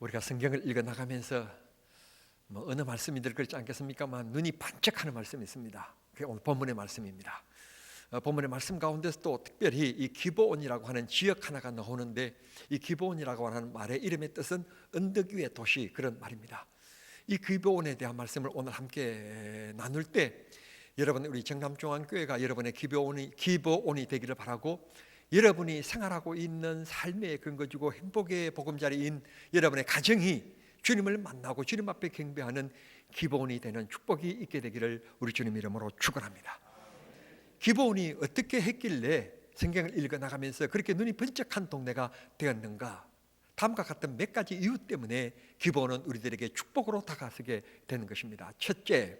우리가 성경을 읽어 나가면서 어느 말씀이들 그렇지 않겠습니까만 눈이 반짝하는 말씀이 있습니다. 그게 오늘 본문의 말씀입니다. 본문의 말씀 가운데서 또 특별히 이 기브온이라고 하는 지역 하나가 나오는데, 이 기브온이라고 하는 말의 이름의 뜻은 언덕 위의 도시, 그런 말입니다. 이 기브온에 대한 말씀을 오늘 함께 나눌 때, 여러분 우리 정남중앙교회가 여러분의 기브온이 되기를 바라고, 여러분이 생활하고 있는 삶의 근거지고 행복의 보금자리인 여러분의 가정이 주님을 만나고 주님 앞에 경배하는 기브온이 되는 축복이 있게 되기를 우리 주님 이름으로 축원합니다. 기브온이 어떻게 했길래 성경을 읽어 나가면서 그렇게 눈이 번쩍한 동네가 되었는가? 다음과 같은 몇 가지 이유 때문에 기브온은 우리들에게 축복으로 다가서게 되는 것입니다. 첫째,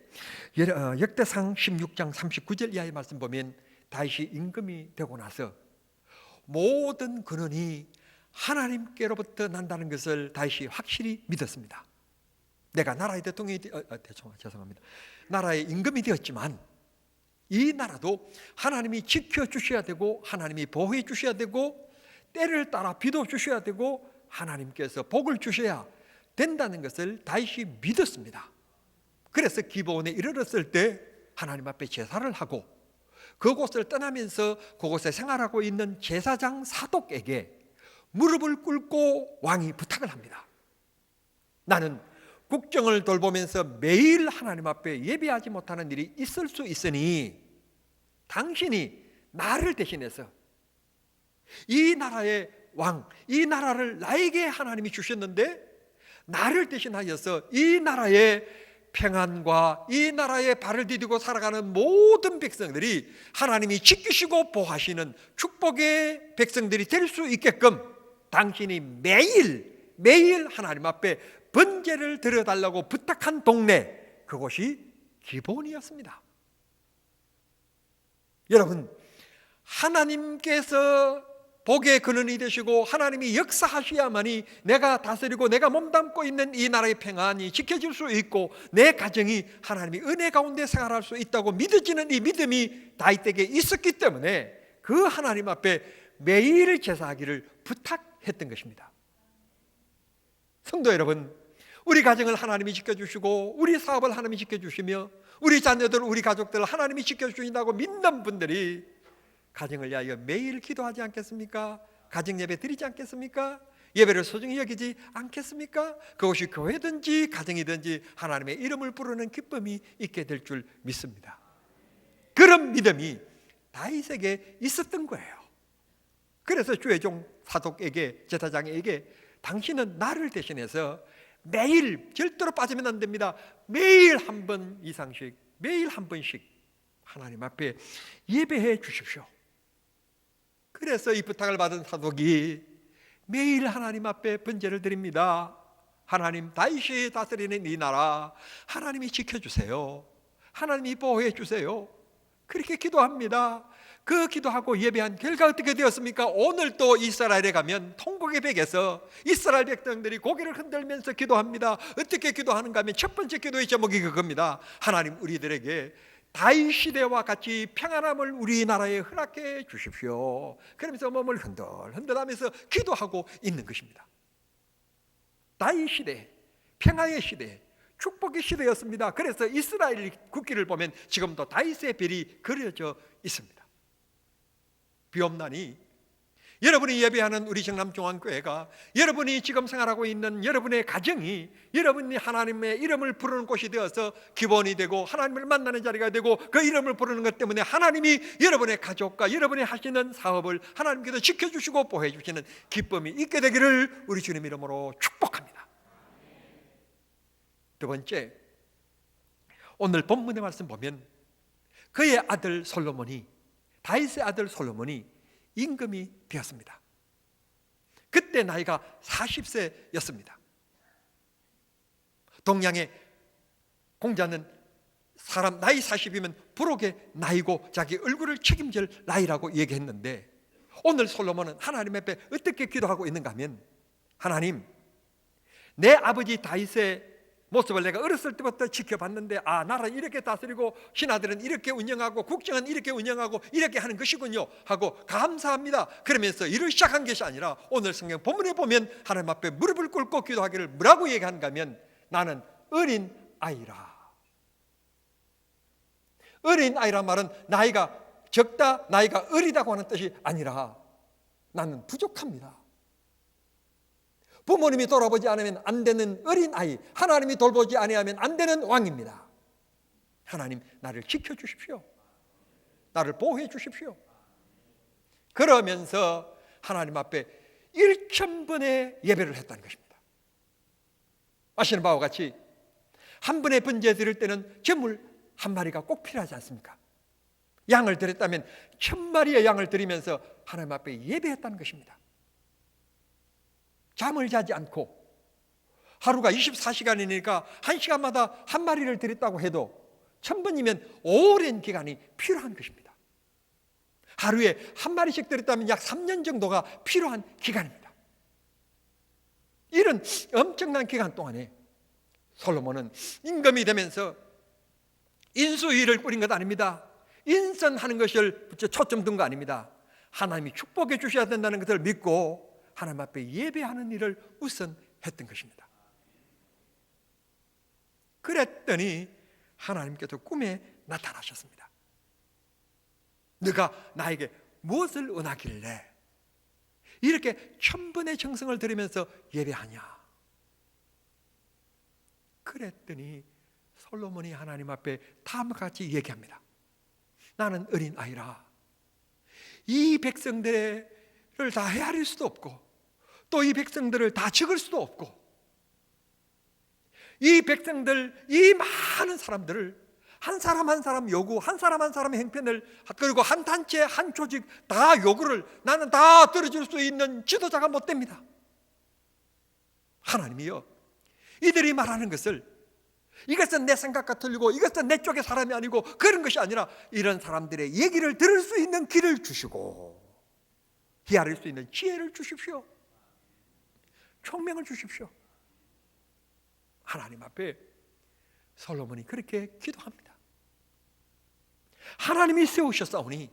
역대상 16장 39절 이하의 말씀 보면 다윗이 임금이 되고 나서 모든 근원이 하나님께로부터 난다는 것을 다윗이 확실히 믿었습니다. 내가 나라의 대통령이 죄송합니다. 나라의 임금이 되었지만 이 나라도 하나님이 지켜주셔야 되고, 하나님이 보호해 주셔야 되고, 때를 따라 비도 주셔야 되고, 하나님께서 복을 주셔야 된다는 것을 다윗이 믿었습니다. 그래서 기브온에 이르렀을 때 하나님 앞에 제사를 하고, 그곳을 떠나면서 그곳에 생활하고 있는 제사장 사독에게 무릎을 꿇고 왕이 부탁을 합니다. 나는 국정을 돌보면서 매일 하나님 앞에 예배하지 못하는 일이 있을 수 있으니 당신이 나를 대신해서 이 나라의 왕, 이 나라를 나에게 하나님이 주셨는데 나를 대신하여서 이 나라의 평안과 이 나라에 발을 디디고 살아가는 모든 백성들이 하나님이 지키시고 보호하시는 축복의 백성들이 될 수 있게끔 당신이 매일 하나님 앞에 번제를 드려달라고 부탁한 동네, 그곳이 기브온이었습니다. 여러분, 하나님께서 복의 근원이 되시고 하나님이 역사하셔야만이 내가 다스리고 내가 몸담고 있는 이 나라의 평안이 지켜질 수 있고 내 가정이 하나님이 은혜 가운데 생활할 수 있다고 믿어지는 이 믿음이 다윗에게 있었기 때문에 그 하나님 앞에 매일 제사하기를 부탁했던 것입니다. 성도 여러분, 우리 가정을 하나님이 지켜주시고 우리 사업을 하나님이 지켜주시며 우리 자녀들, 우리 가족들을 하나님이 지켜주신다고 믿는 분들이 가정을 위하여 매일 기도하지 않겠습니까? 가정 예배 드리지 않겠습니까? 예배를 소중히 여기지 않겠습니까? 그것이 교회든지 가정이든지 하나님의 이름을 부르는 기쁨이 있게 될 줄 믿습니다. 그런 믿음이 다윗에게 있었던 거예요. 그래서 주의 종 사독에게, 제사장에게 당신은 나를 대신해서 매일, 절대로 빠지면 안 됩니다, 매일 한 번 이상씩, 매일 한 번씩 하나님 앞에 예배해 주십시오. 그래서 이 부탁을 받은 사독이 매일 하나님 앞에 번제를 드립니다. 하나님, 다윗이 다스리는 이 나라 하나님이 지켜주세요. 하나님이 보호해 주세요. 그렇게 기도합니다. 그 기도하고 예배한 결과 어떻게 되었습니까? 오늘 또 이스라엘에 가면 통곡의 벽에서 이스라엘 백성들이 고개를 흔들면서 기도합니다. 어떻게 기도하는가 하면 첫 번째 기도의 제목이 그겁니다. 하나님, 우리들에게 다윗 시대와 같이 평안함을 우리나라에 허락해 주십시오. 그러면서 몸을 흔들하면서 기도하고 있는 것입니다. 다윗 시대, 평화의 시대, 축복의 시대였습니다. 그래서 이스라엘 국기를 보면 지금도 다윗의 별이 그려져 있습니다. 비옵나니 여러분이 예배하는 우리 정남중앙교회가, 여러분이 지금 생활하고 있는 여러분의 가정이 여러분이 하나님의 이름을 부르는 곳이 되어서 기본이 되고 하나님을 만나는 자리가 되고, 그 이름을 부르는 것 때문에 하나님이 여러분의 가족과 여러분이 하시는 사업을 하나님께서 지켜주시고 보호해 주시는 기쁨이 있게 되기를 우리 주님 이름으로 축복합니다. 두 번째, 오늘 본문의 말씀 보면 그의 아들 솔로몬이, 다윗의 아들 솔로몬이 임금이 되었습니다. 그때 나이가 40세였습니다. 동양의 공자는 사람 나이 40이면 부록의 나이고 자기 얼굴을 책임질 나이라고 얘기했는데, 오늘 솔로몬은 하나님 앞에 어떻게 기도하고 있는가 하면, 하나님, 내 아버지 다윗의 모습을 내가 어렸을 때부터 지켜봤는데, 아, 나라는 이렇게 다스리고 신하들은 이렇게 운영하고 국정은 이렇게 운영하고 이렇게 하는 것이군요 하고 감사합니다 그러면서 일을 시작한 것이 아니라, 오늘 성경 본문에 보면 하나님 앞에 무릎을 꿇고 기도하기를 뭐라고 얘기하는가 하면, 나는 어린 아이라. 어린 아이란 말은 나이가 적다, 나이가 어리다고 하는 뜻이 아니라 나는 부족합니다. 부모님이 돌아보지 않으면 안 되는 어린 아이, 하나님이 돌보지 아니하면 안 되는 왕입니다. 하나님, 나를 지켜주십시오. 나를 보호해 주십시오. 그러면서 하나님 앞에 1,000번의 예배를 했다는 것입니다. 아시는 바와 같이 한 번의 번제 드릴 때는 제물 한 마리가 꼭 필요하지 않습니까? 양을 드렸다면 1,000마리의 양을 드리면서 하나님 앞에 예배했다는 것입니다. 잠을 자지 않고, 하루가 24시간이니까 1시간마다 한 마리를 드렸다고 해도 1,000번이면 오랜 기간이 필요한 것입니다. 하루에 한 마리씩 드렸다면 약 3년 정도가 필요한 기간입니다. 이런 엄청난 기간 동안에 솔로몬은 임금이 되면서 인수위를 꾸린 것 아닙니다. 인선하는 것을 초점 둔 거 아닙니다. 하나님이 축복해 주셔야 된다는 것을 믿고 하나님 앞에 예배하는 일을 우선했던 것입니다. 그랬더니 하나님께서 꿈에 나타나셨습니다. 네가 나에게 무엇을 원하길래 이렇게 1,000번의 정성을 들이면서 예배하냐? 그랬더니 솔로몬이 하나님 앞에 다음과 같이 얘기합니다. 나는 어린 아이라 이 백성들을 다 헤아릴 수도 없고, 또 이 백성들을 다 적을 수도 없고, 이 백성들, 이 많은 사람들을 한 사람 한 사람 요구, 한 사람 한 사람의 행편을, 그리고 한 단체 한 조직 다 요구를 나는 다 들어줄 수 있는 지도자가 못 됩니다. 하나님이요, 이들이 말하는 것을, 이것은 내 생각과 틀리고 이것은 내 쪽의 사람이 아니고 그런 것이 아니라 이런 사람들의 얘기를 들을 수 있는 길을 주시고 헤아릴 수 있는 지혜를 주십시오. 총명을 주십시오. 하나님 앞에 솔로몬이 그렇게 기도합니다. 하나님이 세우셨사오니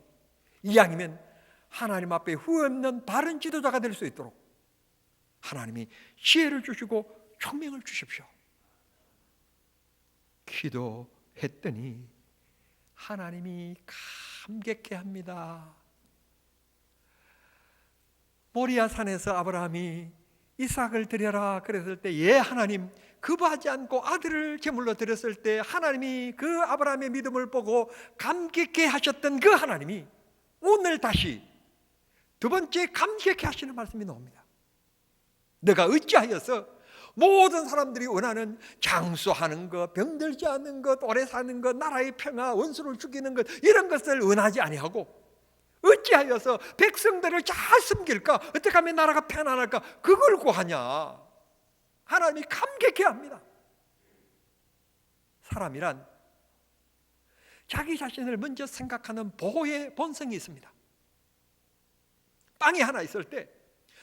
이왕이면 하나님 앞에 후회 없는 바른 지도자가 될 수 있도록 하나님이 지혜를 주시고 총명을 주십시오. 기도했더니 하나님이 감격해 합니다. 모리아 산에서 아브라함이 이삭을 드려라 그랬을 때, 예 하나님, 거부하지 않고 아들을 제물로 드렸을 때 하나님이 그 아브라함의 믿음을 보고 감격해 하셨던 그 하나님이 오늘 다시 두 번째 감격해 하시는 말씀이 나옵니다. 내가 어찌하여서 모든 사람들이 원하는 장수하는 것, 병들지 않는 것, 오래 사는 것, 나라의 평화, 원수를 죽이는 것, 이런 것을 원하지 아니하고 어찌하여서 백성들을 잘 섬길까? 어떻게 하면 나라가 편안할까? 그걸 구하냐? 하나님이 감격해 합니다. 사람이란 자기 자신을 먼저 생각하는 보호의 본성이 있습니다. 빵이 하나 있을 때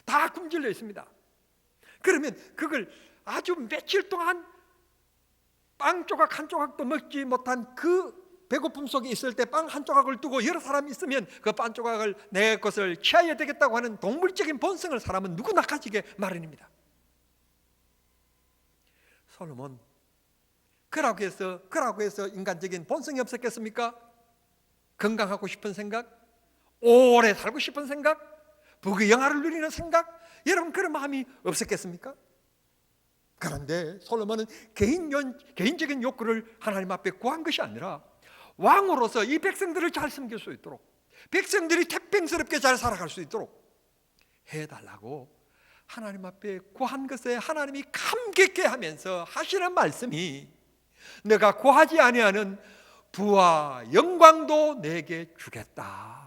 다 굶주려 있습니다. 그러면 그걸 아주 며칠 동안 빵 조각 한 조각도 먹지 못한 그 배고픔 속에 있을 때 빵 한 조각을 두고 여러 사람이 있으면 그 빵 조각을 내 것을 취해야 되겠다고 하는 동물적인 본성을 사람은 누구나 가지게 마련입니다. 솔로몬, 그라고 해서 인간적인 본성이 없었겠습니까? 건강하고 싶은 생각, 오래 살고 싶은 생각, 부귀 영화를 누리는 생각, 여러분 그런 마음이 없었겠습니까? 그런데 솔로몬은 개인적인 욕구를 하나님 앞에 구한 것이 아니라 왕으로서 이 백성들을 잘 섬길 수 있도록, 백성들이 태평스럽게 잘 살아갈 수 있도록 해달라고 하나님 앞에 구한 것에 하나님이 감격해 하면서 하시는 말씀이, 내가 구하지 아니하는 부와 영광도 내게 주겠다.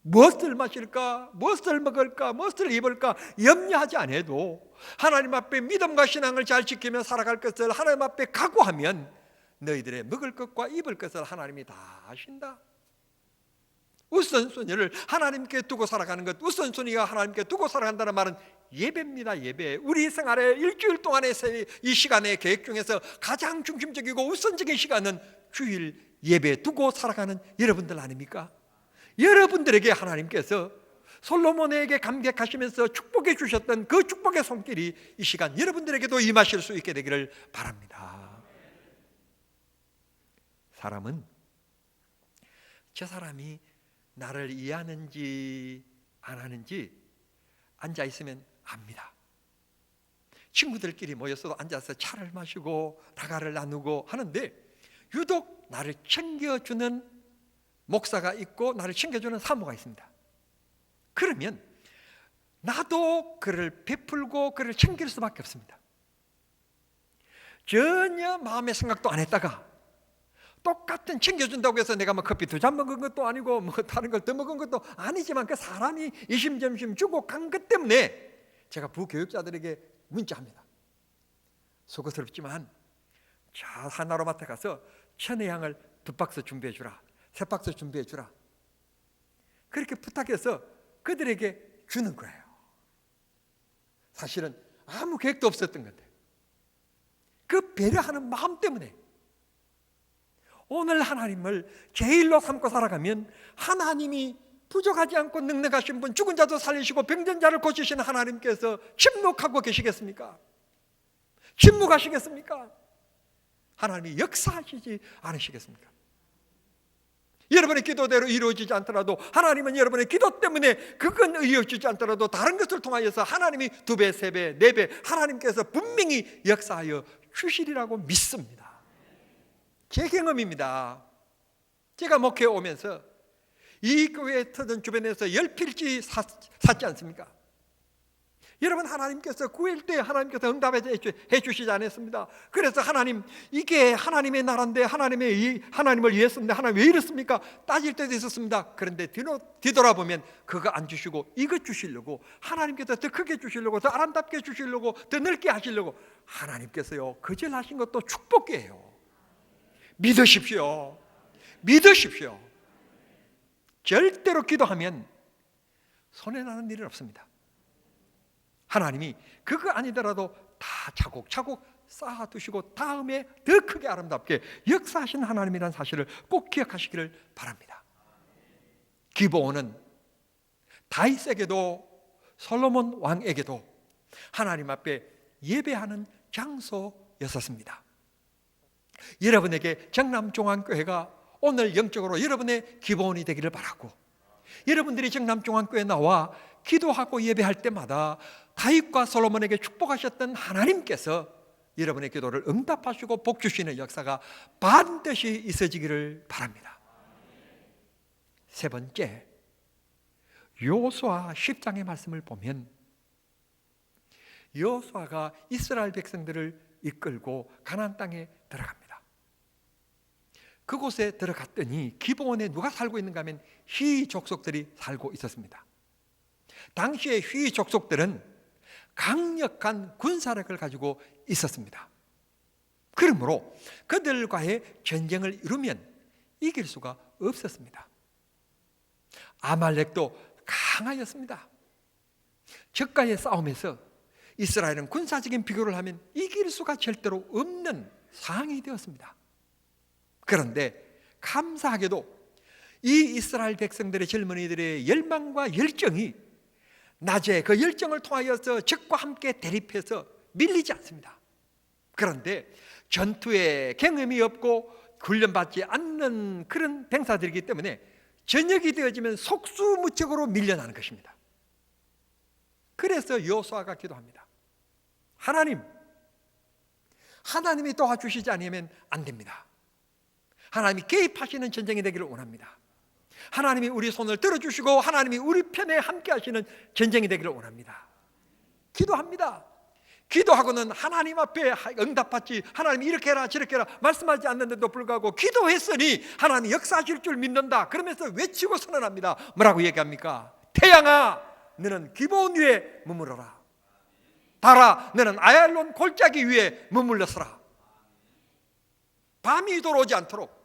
무엇을 마실까, 무엇을 먹을까, 무엇을 입을까 염려하지 않아도 하나님 앞에 믿음과 신앙을 잘 지키며 살아갈 것을 하나님 앞에 각오하면 너희들의 먹을 것과 입을 것을 하나님이 다 하신다. 우선순위를 하나님께 두고 살아가는 것, 우선순위가 하나님께 두고 살아간다는 말은 예배입니다. 예배. 우리 생활의 일주일 동안의 이 시간의 계획 중에서 가장 중심적이고 우선적인 시간은 주일 예배 두고 살아가는 여러분들 아닙니까? 여러분들에게 하나님께서 솔로몬에게 감격하시면서 축복해 주셨던 그 축복의 손길이 이 시간 여러분들에게도 임하실 수 있게 되기를 바랍니다. 사람은 저 사람이 나를 이해하는지 안 하는지 앉아 있으면 압니다. 친구들끼리 모였어도 앉아서 차를 마시고 다가를 나누고 하는데 유독 나를 챙겨주는 목사가 있고 나를 챙겨주는 사모가 있습니다. 그러면 나도 그를 베풀고 그를 챙길 수밖에 없습니다. 전혀 마음의 생각도 안 했다가 똑같은 챙겨준다고 해서 내가 뭐 커피 2잔 먹은 것도 아니고 뭐 다른 걸 더 먹은 것도 아니지만 그 사람이 이심점심 주고 간 것 때문에 제가 부교육자들에게 문자합니다. 수고스럽지만 저 하나로마트 가서 천혜향을 2박스 준비해 주라, 3박스 준비해 주라, 그렇게 부탁해서 그들에게 주는 거예요. 사실은 아무 계획도 없었던 건데 그 배려하는 마음 때문에 오늘 하나님을 제일로 삼고 살아가면 하나님이 부족하지 않고 능력하신 분, 죽은 자도 살리시고 병든 자를 고치시는 하나님께서 침묵하고 계시겠습니까? 침묵하시겠습니까? 하나님이 역사하시지 않으시겠습니까? 여러분의 기도대로 이루어지지 않더라도 하나님은 여러분의 기도 때문에 그건 이루어지지 않더라도 다른 것을 통하여서 하나님이 2배, 3배, 4배 하나님께서 분명히 역사하여 주시리라고 믿습니다. 제 경험입니다. 제가 목회에 오면서 이 교회 터전 주변에서 열필지 샀지 않습니까? 여러분, 하나님께서 구할 때 하나님께서 응답해 주시지 않았습니다. 그래서 하나님, 이게 하나님의 나라인데 하나님을 위해서인데 하나님 왜 이렇습니까? 따질 때도 있었습니다. 그런데 뒤돌아보면 그거 안 주시고 이거 주시려고, 하나님께서 더 크게 주시려고, 더 아름답게 주시려고, 더 넓게 하시려고 하나님께서요 거절하신 것도 축복이에요. 믿으십시오. 믿으십시오. 절대로 기도하면 손해나는 일은 없습니다. 하나님이 그거 아니더라도 다 차곡차곡 쌓아두시고 다음에 더 크게 아름답게 역사하신 하나님이라는 사실을 꼭 기억하시기를 바랍니다. 기브온은 다윗에게도 솔로몬 왕에게도 하나님 앞에 예배하는 장소였었습니다. 여러분에게 정남종안교회가 오늘 영적으로 여러분의 기본이 되기를 바라고, 여러분들이 정남종안교회에 나와 기도하고 예배할 때마다 다윗과 솔로몬에게 축복하셨던 하나님께서 여러분의 기도를 응답하시고 복 주시는 역사가 반드시 있어지기를 바랍니다. 세 번째, 여호수아 10장의 말씀을 보면 여호수아가 이스라엘 백성들을 이끌고 가나안 땅에 들어갑니다. 그곳에 들어갔더니 기브온에 누가 살고 있는가 하면 히 족속들이 살고 있었습니다. 당시의 히 족속들은 강력한 군사력을 가지고 있었습니다. 그러므로 그들과의 전쟁을 이루면 이길 수가 없었습니다. 아말렉도 강하였습니다. 적과의 싸움에서 이스라엘은 군사적인 비교를 하면 이길 수가 절대로 없는 상황이 되었습니다. 그런데 감사하게도 이 이스라엘 백성들의 젊은이들의 열망과 열정이 낮에 그 열정을 통하여서 적과 함께 대립해서 밀리지 않습니다. 그런데 전투에 경험이 없고 훈련받지 않는 그런 병사들이기 때문에 저녁이 되어지면 속수무책으로 밀려나는 것입니다. 그래서 여호수아가 기도합니다. 하나님이 도와주시지 않으면 안 됩니다. 하나님이 개입하시는 전쟁이 되기를 원합니다. 하나님이 우리 손을 들어주시고 하나님이 우리 편에 함께 하시는 전쟁이 되기를 원합니다. 기도합니다. 기도하고는 하나님 앞에 응답받지, 하나님이 이렇게 해라 저렇게 해라 말씀하지 않는데도 불구하고 기도했으니 하나님이 역사하실 줄 믿는다 그러면서 외치고 선언합니다. 뭐라고 얘기합니까? 태양아, 너는 기브온 위에 머무러라. 달아, 너는 아얄론 골짜기 위에 머물러서라. 밤이 돌아오지 않도록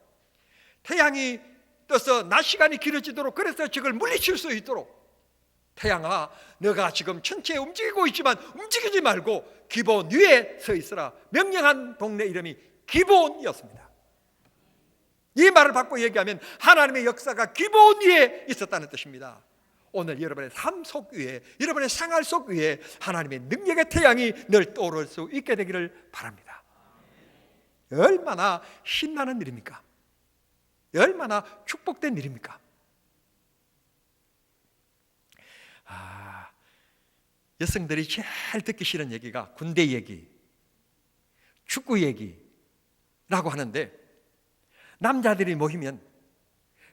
태양이 떠서 낮 시간이 길어지도록, 그래서 적을 물리칠 수 있도록, 태양아 너가 지금 천체에 움직이고 있지만 움직이지 말고 기브온 위에 서 있으라 명령한 동네 이름이 기브온이었습니다. 이 말을 받고 얘기하면 하나님의 역사가 기브온 위에 있었다는 뜻입니다. 오늘 여러분의 삶 속 위에, 여러분의 생활 속 위에 하나님의 능력의 태양이 늘 떠오를 수 있게 되기를 바랍니다. 얼마나 신나는 일입니까? 얼마나 축복된 일입니까? 여성들이 제일 듣기 싫은 얘기가 군대 얘기, 축구 얘기라고 하는데, 남자들이 모이면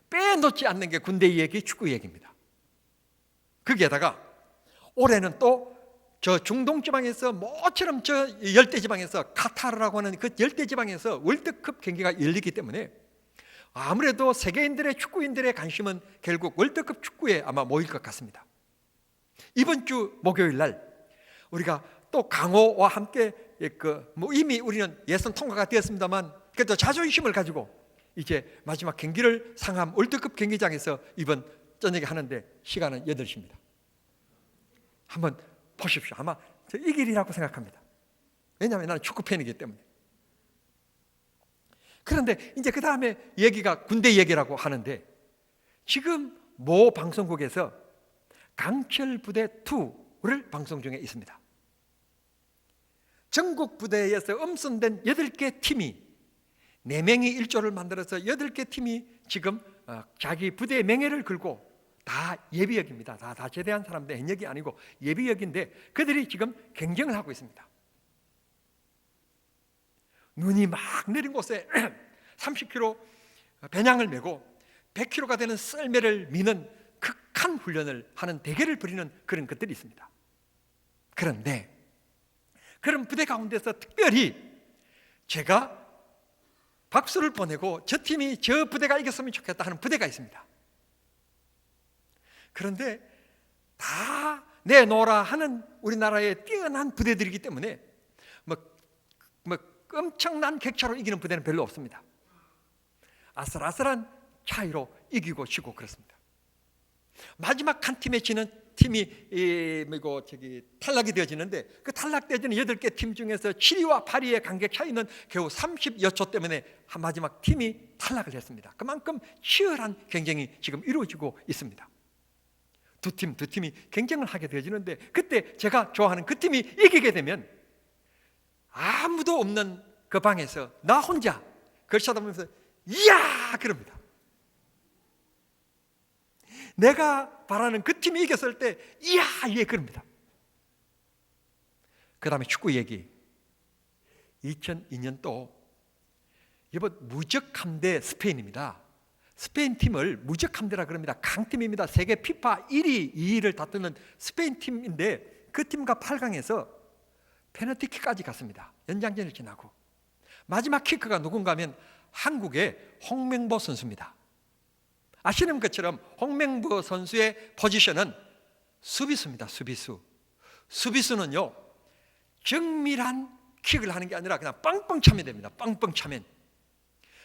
빼놓지 않는 게 군대 얘기, 축구 얘기입니다. 거기에다가 올해는 또 저 중동 지방에서 모처럼 저 열대 지방에서 카타르라고 하는 그 열대 지방에서 월드컵 경기가 열리기 때문에 아무래도 세계인들의, 축구인들의 관심은 결국 월드컵 축구에 아마 모일 것 같습니다. 이번 주 목요일 날 우리가 또 강호와 함께 이미 우리는 예선 통과가 되었습니다만 그래도 자존심을 가지고 이제 마지막 경기를 상암 월드컵 경기장에서 이번 저녁에 하는데 시간은 8시입니다. 한번 보십시오. 아마 저 이길이라고 생각합니다. 왜냐하면 나는 축구 팬이기 때문에. 그런데 이제 그 다음에 얘기가 군대 얘기라고 하는데, 지금 모 방송국에서 강철 부대 2를 방송 중에 있습니다. 전국 부대에서 엄선된 8개 팀이 4명이 1조를 만들어서 8개 팀이 지금 자기 부대의 명예를 걸고, 다 예비역입니다. 다 제대한 사람들, 현역이 아니고 예비역인데 그들이 지금 경쟁을 하고 있습니다. 눈이 막 내린 곳에 30kg 배낭을 메고 100kg가 되는 썰매를 미는 극한 훈련을 하는, 대결을 벌이는 그런 것들이 있습니다. 그런데 그런 부대 가운데서 특별히 제가 박수를 보내고 저 팀이, 저 부대가 이겼으면 좋겠다 하는 부대가 있습니다. 그런데 다 내놓으라 하는 우리나라의 뛰어난 부대들이기 때문에 뭐 엄청난 격차로 이기는 부대는 별로 없습니다. 아슬아슬한 차이로 이기고 지고 그렇습니다. 마지막 한 팀에 지는 팀이 탈락이 되어지는데, 그 탈락되어지는 8개 팀 중에서 7위와 8위의 간격 차이는 겨우 30여 초 때문에 마지막 팀이 탈락을 했습니다. 그만큼 치열한 경쟁이 지금 이루어지고 있습니다. 두 팀이 경쟁을 하게 되어지는데, 그때 제가 좋아하는 그 팀이 이기게 되면 아무도 없는 그 방에서 나 혼자 그걸 쳐다보면서 이야 그럽니다. 내가 바라는 그 팀이 이겼을 때 이야 예 그럽니다. 그 다음에 축구 얘기. 2002년도 이번 무적함대 스페인입니다. 스페인 팀을 무적함대라 그럽니다. 강팀입니다. 세계 피파 1위, 2위를 다투는 스페인 팀인데 그 팀과 8강에서 페널티킥까지 갔습니다. 연장전을 지나고 마지막 키크가 누군가 하면 한국의 홍명보 선수입니다. 아시는 것처럼 홍명보 선수의 포지션은 수비수입니다. 수비수는요 정밀한 킥을 하는 게 아니라 그냥 빵빵 차면 됩니다. 빵빵 차면.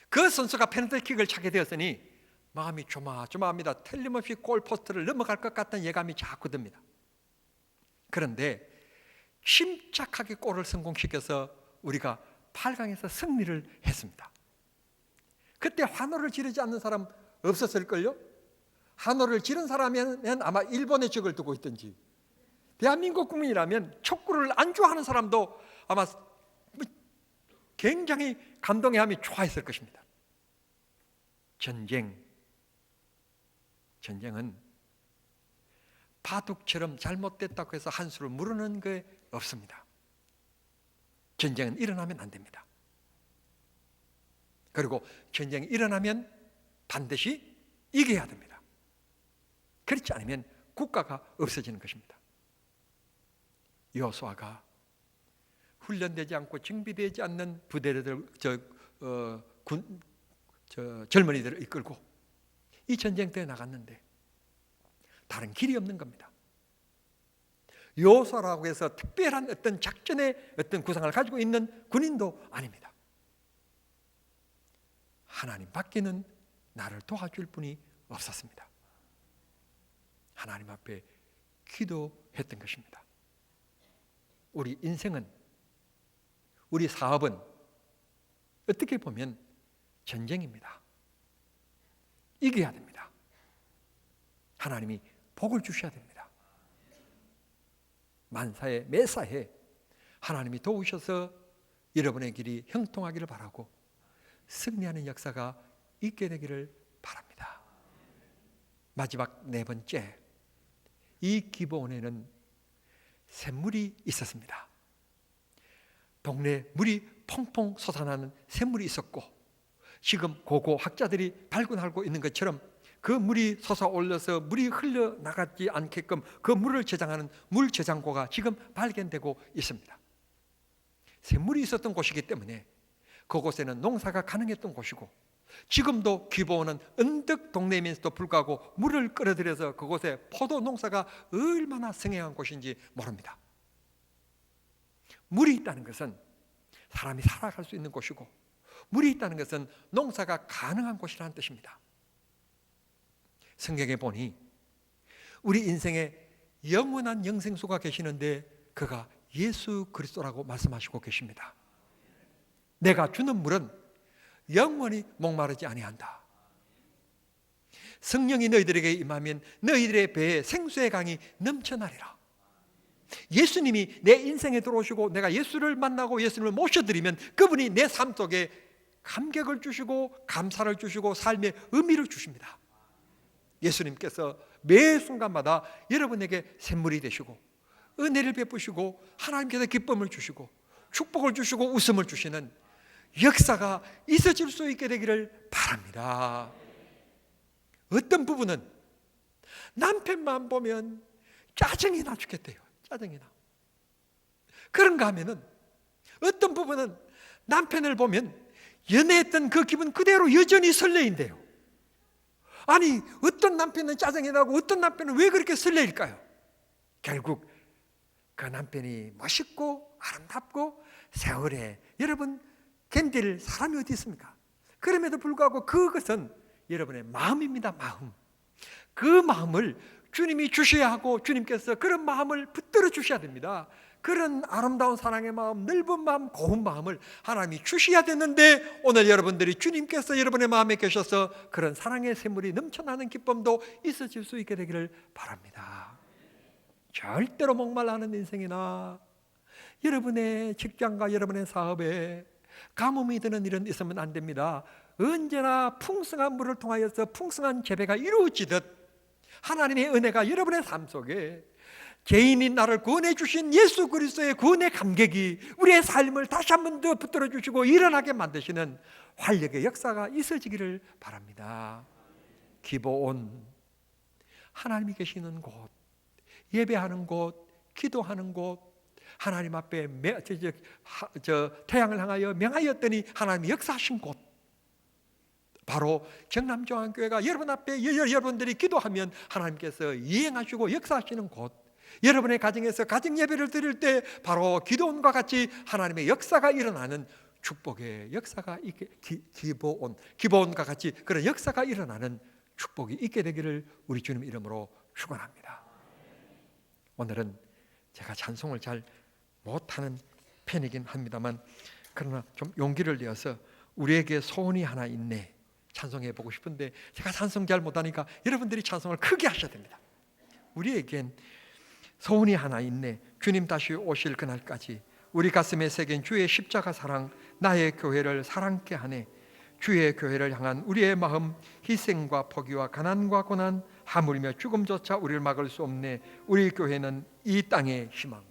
그 선수가 페널티킥을 차게 되었으니 마음이 조마조마합니다. 틀림없이 골포스트를 넘어갈 것 같은 예감이 자꾸 듭니다. 그런데 침착하게 골을 성공시켜서 우리가 8강에서 승리를 했습니다. 그때 환호를 지르지 않는 사람 없었을걸요? 환호를 지른 사람이면 아마 일본의 적을 두고 있든지, 대한민국 국민이라면 촉구를 안 좋아하는 사람도 아마 굉장히 감동해하며 좋아했을 것입니다. 전쟁은 바둑처럼 잘못됐다고 해서 한 수를 무르는 게 없습니다. 전쟁은 일어나면 안 됩니다. 그리고 전쟁이 일어나면 반드시 이겨야 됩니다. 그렇지 않으면 국가가 없어지는 것입니다. 여호수아가 훈련되지 않고 정비되지 않는 부대들, 젊은이들을 이끌고 이 전쟁터에 나갔는데 다른 길이 없는 겁니다. 여호수아라고 해서 특별한 어떤 작전의 어떤 구상을 가지고 있는 군인도 아닙니다. 하나님 밖에는 나를 도와줄 분이 없었습니다. 하나님 앞에 기도했던 것입니다. 우리 인생은, 우리 사업은 어떻게 보면 전쟁입니다. 이겨야 됩니다. 하나님이 복을 주셔야 됩니다. 만사에 매사에 하나님이 도우셔서 여러분의 길이 형통하기를 바라고 승리하는 역사가 있게 되기를 바랍니다. 마지막 네 번째, 이 기브온에는 샘물이 있었습니다. 동네에 물이 펑펑 솟아나는 샘물이 있었고, 지금 고고 학자들이 발견하고 있는 것처럼 그 물이 솟아올려서 물이 흘러나가지 않게끔 그 물을 저장하는 물 저장고가 지금 발견되고 있습니다. 샘물이 있었던 곳이기 때문에 그곳에는 농사가 가능했던 곳이고, 지금도 기브온은 언덕 동네이면서도 불구하고 물을 끌어들여서 그곳에 포도 농사가 얼마나 성행한 곳인지 모릅니다. 물이 있다는 것은 사람이 살아갈 수 있는 곳이고, 물이 있다는 것은 농사가 가능한 곳이라는 뜻입니다. 성경에 보니 우리 인생에 영원한 영생수가 계시는데 그가 예수 그리스도라고 말씀하시고 계십니다. 내가 주는 물은 영원히 목마르지 아니한다. 성령이 너희들에게 임하면 너희들의 배에 생수의 강이 넘쳐나리라. 예수님이 내 인생에 들어오시고 내가 예수를 만나고 예수님을 모셔드리면 그분이 내 삶 속에 감격을 주시고 감사를 주시고 삶의 의미를 주십니다. 예수님께서 매 순간마다 여러분에게 샘물이 되시고 은혜를 베푸시고 하나님께서 기쁨을 주시고 축복을 주시고 웃음을 주시는 역사가 있어질 수 있게 되기를 바랍니다. 어떤 부분은 남편만 보면 짜증이 나 죽겠대요. 짜증이 나. 그런가 하면은 어떤 부분은 남편을 보면 연애했던 그 기분 그대로 여전히 설레인데요. 아니, 어떤 남편은 짜증이 나고 어떤 남편은 왜 그렇게 설레일까요? 결국 그 남편이 멋있고 아름답고 세월에 여러분 견딜 사람이 어디 있습니까? 그럼에도 불구하고 그것은 여러분의 마음입니다. 마음. 그 마음을 주님이 주셔야 하고 주님께서 그런 마음을 붙들어 주셔야 됩니다. 그런 아름다운 사랑의 마음, 넓은 마음, 고운 마음을 하나님이 주셔야 되는데, 오늘 여러분들이 주님께서 여러분의 마음에 계셔서 그런 사랑의 샘물이 넘쳐나는 기쁨도 있어질 수 있게 되기를 바랍니다. 절대로 목말라 하는 인생이나 여러분의 직장과 여러분의 사업에 가뭄이 드는 일은 있으면 안 됩니다. 언제나 풍성한 물을 통하여서 풍성한 재배가 이루어지듯 하나님의 은혜가 여러분의 삶 속에 개인인 나를 구원해 주신 예수 그리스도의 구원의 감격이 우리의 삶을 다시 한 번 더 붙들어 주시고 일어나게 만드시는 활력의 역사가 있어지기를 바랍니다. 기브온, 하나님이 계시는 곳, 예배하는 곳, 기도하는 곳, 하나님 앞에 태양을 향하여 명하였더니 하나님이 역사하신 곳, 바로 경남중앙교회가 여러분 앞에 여러분들이 기도하면 하나님께서 이행하시고 역사하시는 곳, 여러분의 가정에서 가정 예배를 드릴 때 바로 기도원과 같이 하나님의 역사가 일어나는 축복의 역사가 있게, 기브온과 같이 그런 역사가 일어나는 축복이 있게 되기를 우리 주님 이름으로 축원합니다. 오늘은 제가 찬송을 잘 못하는 편이긴 합니다만, 그러나 좀 용기를 내어서 우리에게 소원이 하나 있네 찬송해 보고 싶은데, 제가 찬송 잘 못하니까 여러분들이 찬송을 크게 하셔야 됩니다. 우리에겐 소원이 하나 있네. 주님 다시 오실 그날까지 우리 가슴에 새긴 주의 십자가 사랑, 나의 교회를 사랑케 하네. 주의 교회를 향한 우리의 마음, 희생과 포기와 가난과 고난, 하물며 죽음조차 우리를 막을 수 없네. 우리 교회는 이 땅의 희망.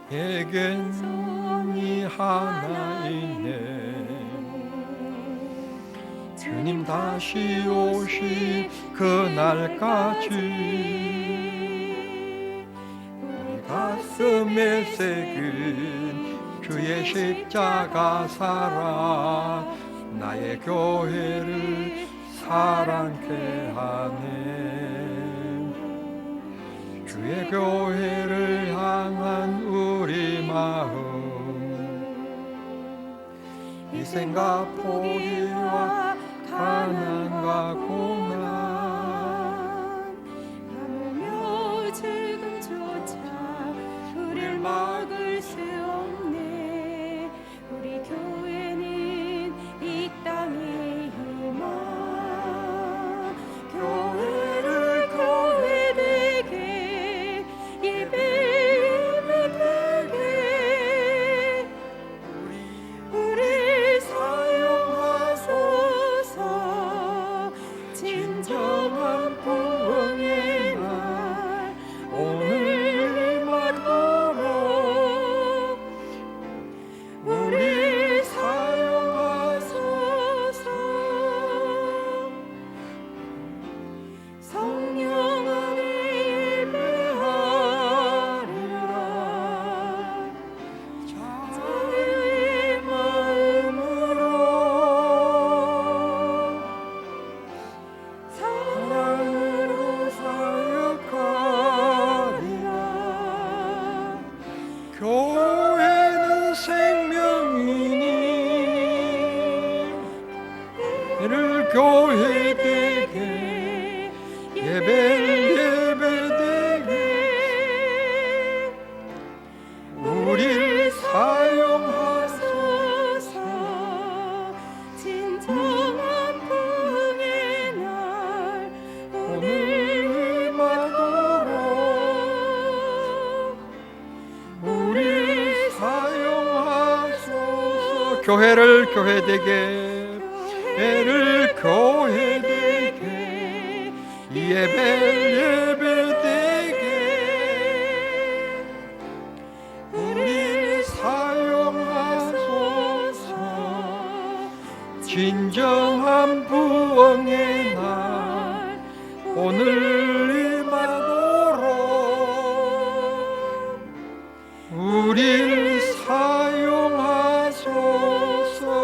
에겐 소원이 하나 있네. 주님 다시 오실 그날까지 우리 가슴에 새긴 주의 십자가 사랑, 나의 교회를 사랑케 하네. 주의 교회를 향한 우리 마음, 희생과 포기와 가난과 고난, 하물며 지금조차 우릴 막을 수 없네. 우리 교회는 이 땅의 희망, 교회를 교회되게 예배되게 우리 사용하소서. 진정한 부흥의 날 오늘 임하도록 우리 사용하소서. 성령 안에 예배하리라. 자유의 마음으로 사랑으로 사역하리라. 교회는 생명이니 이를 교회되게 예배되게 우릴 사용하소서. 진정한 부흥의 날 오늘 임하도록 우릴 사용하소서. 교회를 교회되게 예배를 교회되게 예배되게 우릴 사용하소서. 진정한 부흥의 날 오늘 임하도록 우릴 사용하소서.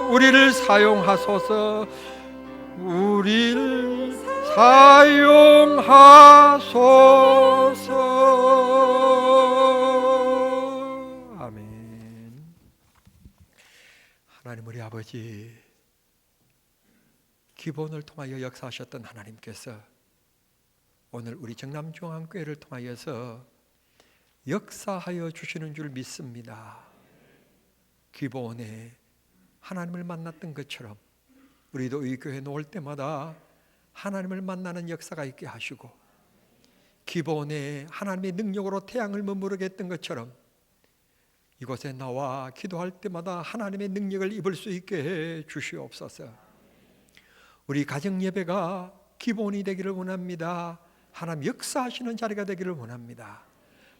우리를 사용하소서. 우리를 사용하소서. 아멘. 하나님 우리 아버지, 기본을 통하여 역사하셨던 하나님께서 오늘 우리 정남중앙교회를 통하여서 역사하여 주시는 줄 믿습니다. 기본에 하나님을 만났던 것처럼 우리도 이 교회에 올 때마다 하나님을 만나는 역사가 있게 하시고, 기본에 하나님의 능력으로 태양을 머무르게 했던 것처럼 이곳에 나와 기도할 때마다 하나님의 능력을 입을 수 있게 해 주시옵소서. 우리 가정 예배가 기본이 되기를 원합니다. 하나님 역사하시는 자리가 되기를 원합니다.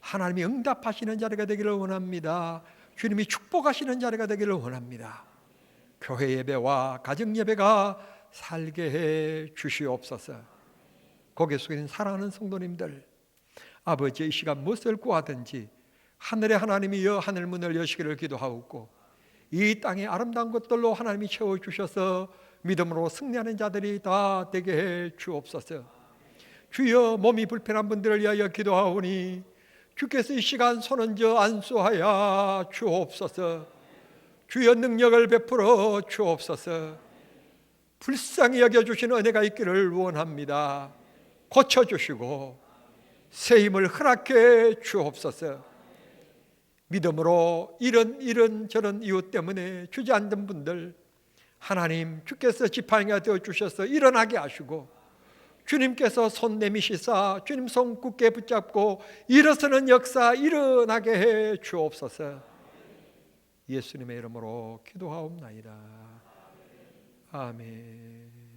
하나님이 응답하시는 자리가 되기를 원합니다. 주님이 축복하시는 자리가 되기를 원합니다. 교회 예배와 가정 예배가 살게 해 주시옵소서. 고개 숙이는 사랑하는 성도님들, 아버지의 이 시간 무엇을 구하든지 하늘의 하나님이여 하늘 문을 여시기를 기도하옵고, 이 땅의 아름다운 것들로 하나님이 채워주셔서 믿음으로 승리하는 자들이 다 되게 해 주옵소서. 주여, 몸이 불편한 분들을 위하여 기도하오니 주께서 이 시간 손은저 안수하여 주옵소서. 주여, 능력을 베풀어 주옵소서. 불쌍히 여겨주시는 은혜가 있기를 원합니다. 고쳐주시고 새 힘을 허락해 주옵소서. 믿음으로 이런 저런 이유 때문에 주저앉은 분들, 하나님 주께서 지팡이가 되어주셔서 일어나게 하시고, 주님께서 손 내미시사 주님 손 굳게 붙잡고 일어서는 역사 일어나게 해 주옵소서. 예수님의 이름으로 기도하옵나이다. 아멘.